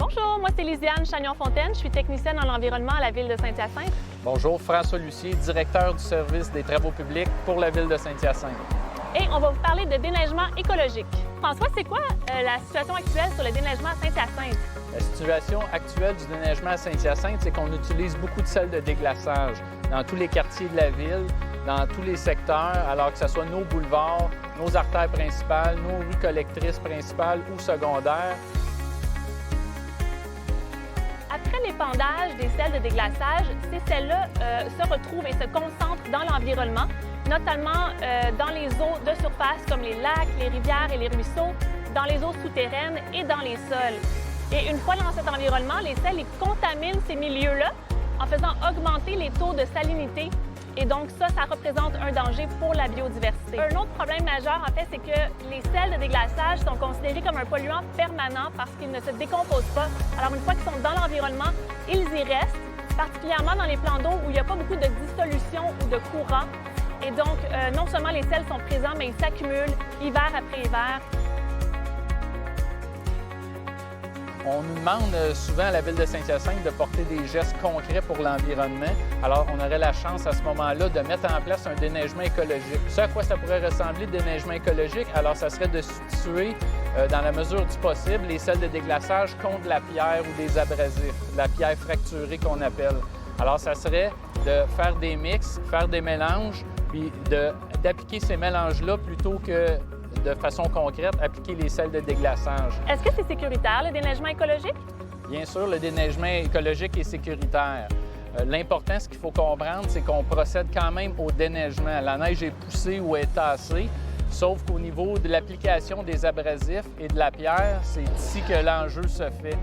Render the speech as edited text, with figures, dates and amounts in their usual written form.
Bonjour, moi c'est Lisiane Chagnon-Fontaine, je suis technicienne en environnement à la Ville de Saint-Hyacinthe. Bonjour, François Lucier, directeur du service des travaux publics pour la Ville de Saint-Hyacinthe. Et on va vous parler de déneigement écologique. François, c'est quoi la situation actuelle sur le déneigement à Saint-Hyacinthe? La situation actuelle du déneigement à Saint-Hyacinthe, c'est qu'on utilise beaucoup de sels de déglaçage dans tous les quartiers de la ville, dans tous les secteurs, alors que ce soit nos boulevards, nos artères principales, nos rues collectrices principales ou secondaires. Après l'épandage des sels de déglaçage, ces sels-là se retrouvent et se concentrent dans l'environnement, notamment dans les eaux de surface comme les lacs, les rivières et les ruisseaux, dans les eaux souterraines et dans les sols. Et une fois dans cet environnement, les sels ils contaminent ces milieux-là en faisant augmenter les taux de salinité. Et donc ça représente un danger pour la biodiversité. Un autre problème majeur, en fait, c'est que les sels de déglaçage sont considérés comme un polluant permanent parce qu'ils ne se décomposent pas. Alors une fois qu'ils sont dans l'environnement, ils y restent, particulièrement dans les plans d'eau où il n'y a pas beaucoup de dissolution ou de courant. Et donc, non seulement les sels sont présents, mais ils s'accumulent hiver après hiver. On nous demande souvent à la Ville de Saint-Hyacinthe de porter des gestes concrets pour l'environnement. Alors, on aurait la chance à ce moment-là de mettre en place un déneigement écologique. Ce à quoi ça pourrait ressembler, le déneigement écologique, alors ça serait de substituer, dans la mesure du possible, les sels de déglaçage contre la pierre ou des abrasifs, la pierre fracturée qu'on appelle. Alors, ça serait de faire des mix, faire des mélanges, puis d'appliquer ces mélanges-là plutôt que de façon concrète, appliquer les sels de déglaçage. Est-ce que c'est sécuritaire, le déneigement écologique? Bien sûr, le déneigement écologique est sécuritaire. L'important, ce qu'il faut comprendre, c'est qu'on procède quand même au déneigement. La neige est poussée ou est tassée, sauf qu'au niveau de l'application des abrasifs et de la pierre, c'est ici que l'enjeu se fait.